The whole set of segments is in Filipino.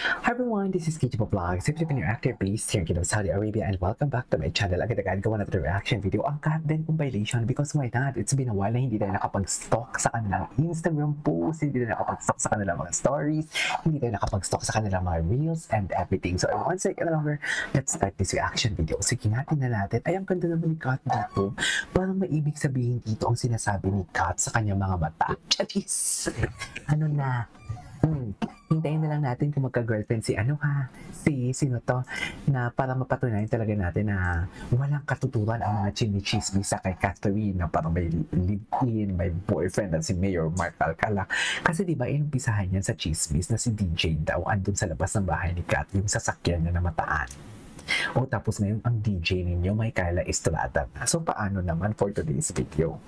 Hi everyone, this is Kijibo Vlogs. If you're your actor, please here in Saudi Arabia and welcome back to my channel. Agad-agad gawa natin reaction video ang cat den compilation because why not? It's been a while na hindi tayo nakapag-stalk sa kanilang Instagram posts, hindi tayo nakapag-stalk sa kanilang mga stories, hindi tayo nakapag-stalk sa kanilang mga reels and everything. So I won't say it longer, let's start this reaction video. Sige nga, tingnan natin. Ay, ang ganda naman ni Kat dito. Parang may ibig sabihin dito ang sinasabi ni Kat sa kanyang mga mata. Charis! Ano na? Hintayin na lang natin kung magka-girlfriend si sino to, na para mapatunayan talaga natin na walang katuturan ang mga chinichismis sa kay Catherine na parang may live-in, may boyfriend na si Mayor Mark Alcala. Kasi diba, inumpisahan yan sa chismis na si DJ daw andun sa labas ng bahay ni Kat, yung sasakyan niya na mataan. O tapos ngayon ang DJ ninyo may Kyla Estrada. So paano naman for today's video?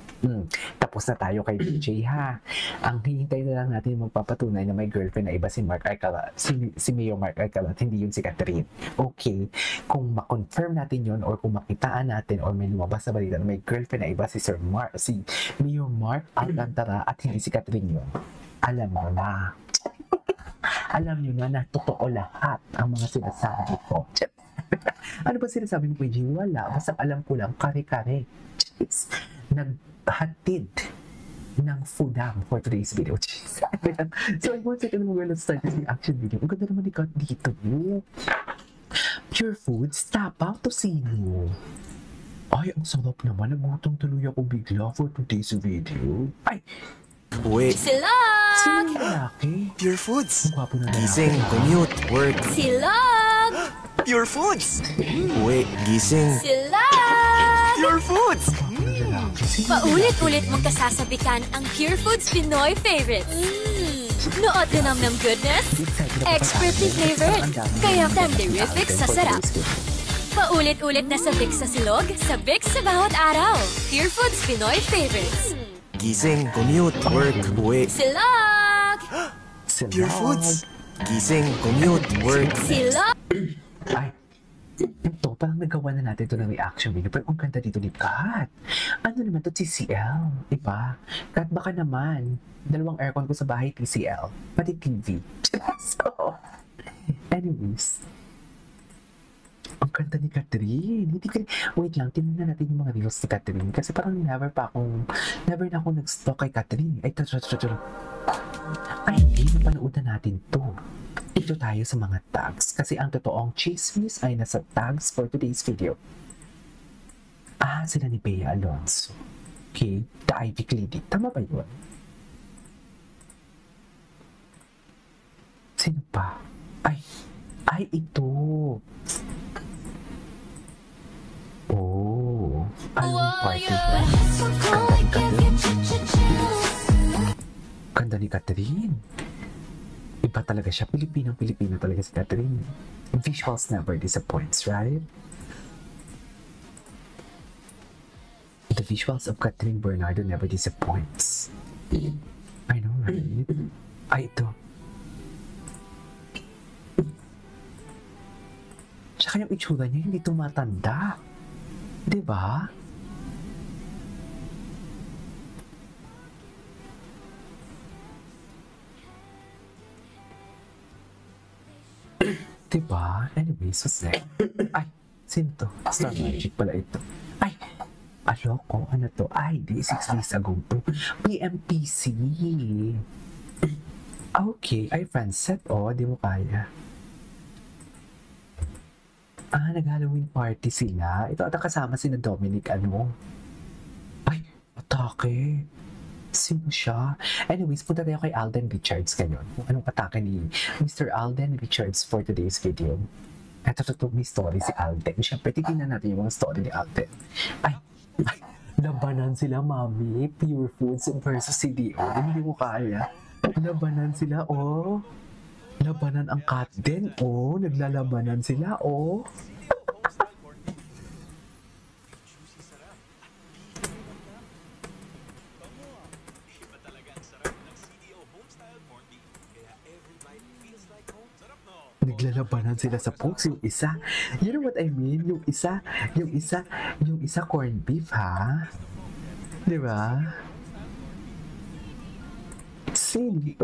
Tapos na tayo kay DJ ha. Ang hihintay na lang natin magpapatunay na may girlfriend na iba si Mark Alcala, si Mayor Mark Alcala, hindi yun si Catherine. Okay, kung ma-confirm natin yun or kung makitaan natin or may lumabas na balita na may girlfriend na iba si Mayor Mark Alcantara at hindi si Catherine yun, alam mo na. Alam nyo na totoo lahat ang mga sinasabi ko. Ano ba sinasabi mo, PJ? Wala. Basta alam ko lang, kare-kare. Naghatid ng fudam for today's video. So, I want to tell you, let's start this reaction video. Ang ganda naman ni Kat dito. Pure Foods, tap out to sino? Ay, ang sarap naman. Nagutong tuloy ako bigla for today's video. Ay! Uwi. Silog! Sino yung lalaki? Pure Foods. Ang gwapo na lalaki. Gising, commute, work. Silog! Pure Foods. Uwi, gising. Silog! Pure Foods. Paulit-ulit mong kasasabikan ang Pure Foods Pinoy favorites. Noot na ng goodness, expertly flavored, kaya panderific sa sarap. Paulit-ulit na sabik sa silog, sabik sa bawat araw. Pure Foods Pinoy favorites. Gising, commute, work, uwi. Silog! Pure Foods. Gising, commute, work. Silog! Ay, ito, parang nagawa na natin ito ng reaction video. Pero ang ganda dito ni Kat. Ano naman ito, TCL? Diba? Kat, baka naman. Dalawang aircon ko sa bahay, TCL. Pati TV. So, anyways. Ang ganda ni Catherine. Wait lang, tingnan natin yung mga reels ni Catherine. Kasi parang never na ako nag-stalk kay Catherine. Ay, hindi, napanood na natin to. Ito tayo sa mga tags. Kasi ang totoong chismis ay nasa tags for today's video. Sila ni Bea Alonzo. Okay, the Ivy Clinic. Tama ba yun? Sino pa? Ay, ito. Oh, anong party ba? Ganda ni Catherine. Iba talaga siya. Pilipino talaga si Catherine. Visuals never disappoints, right? The visuals of Catherine Bernardo never disappoints. I know, right? Ay, ito. Tsaka yung itsura niya, hindi tumatanda. Diba? Diba? Anyways, what's next? Ay, sino to? Star Magic pala ito. Ay, aloko, ano to? Ay, 6 days ago to. PMPC. Okay, ay, Francet, di mo kaya. Nag-Halloween party sila. Ito ata kasama si na Dominic, Ay, atake. Sino siya? Anyways, punta tayo kay Alden Richards ngayon. Kung anong atake ni Mr. Alden Richards for today's video. Ito, may story si Alden. Siyempre, titignan natin yung mga story ni Alden. Ay, labanan sila, mami. Pure Foods versus CDO. Hindi ko kaya. Labanan sila, Labanan ang cat din, naglalabanan sila, Naglalabanan sila sa pokes, yung isa. You know what I mean? Yung isa corned beef, ha? Diba? Silly,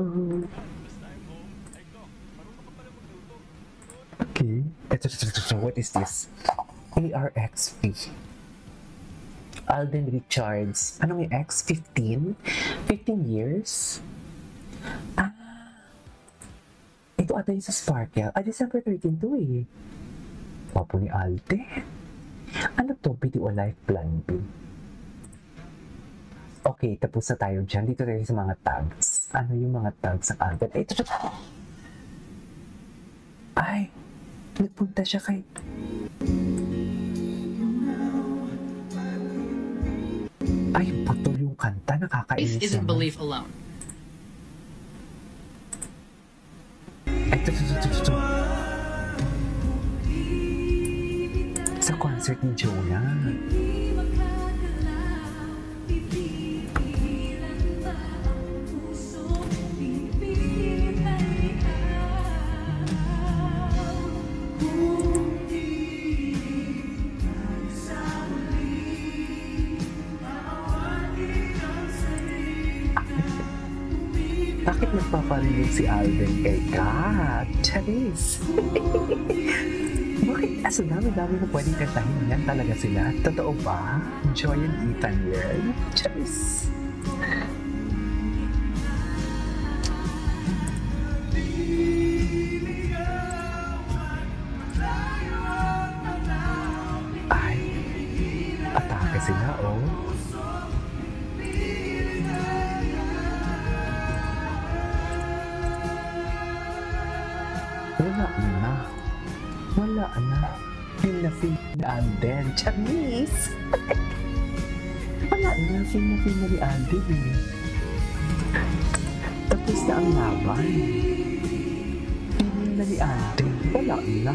What is this? ARXV. Alden Richards. Ano may X? 15? 15 years? Ah. Ito ata yung sa Sparkle. December 13 to eh. Wapo ni Alden. Ano to? BTO Life Plan B. Okay, tapos na tayo dyan. Dito tayo sa mga tags. Ano yung mga tags ng Alden? Ito. Ay! Nagpunta siya kay... Ay, putol yung kanta. Nakakainis Faith isn't naman. belief alone. Ay, ito. Sa concert ni Jonah. Bakit nagpaparinig si Alden kay Kat? Charis! Bakit? Asa dami-dami na pwedeng kantahin yan talaga sila? Totoo ba? Joy and Ethan yan? Charis! Ay! Atake sila, oh! Wala na. Feel na feel ni Alden. Charis! Wala na. Feel na ni Alden eh. Tapos na ang laban. Feel na ni Alden. Wala na.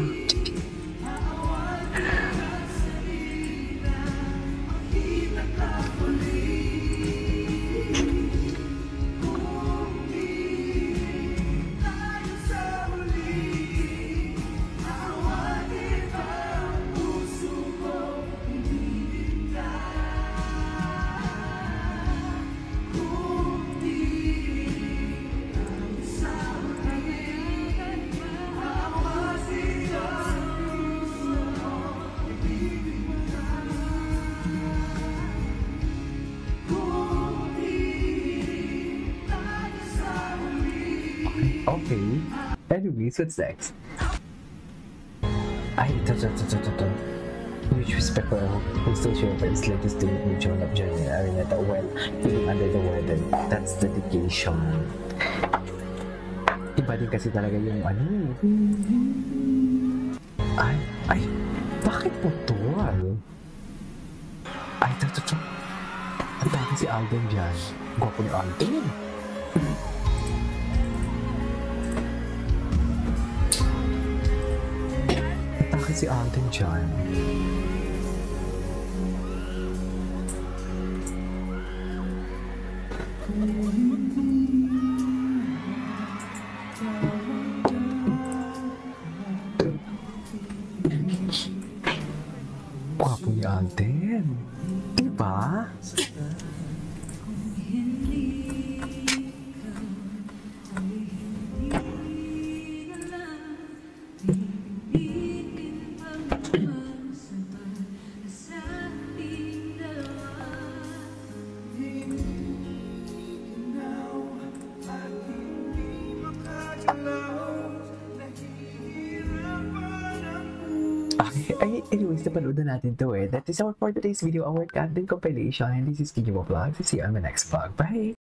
Okay. Anyways, what's next? Ay, ito. Huge respect for who still share but it's latest to meet John of Jen and Arineta well, feeling under the weather. That's dedication. Iba din kasi talaga yung ano eh. Ay, bakit putol? Ay, ito. Ang dami si Alden dyan. Gwapo ni Alden. Si Alden dyan. Gwapo ni Alden. Diba? Anyways, napanood na natin to eh. That is our for today's video, our Alden compilation. And this is Kinyo Vlog. See you on the next vlog. Bye!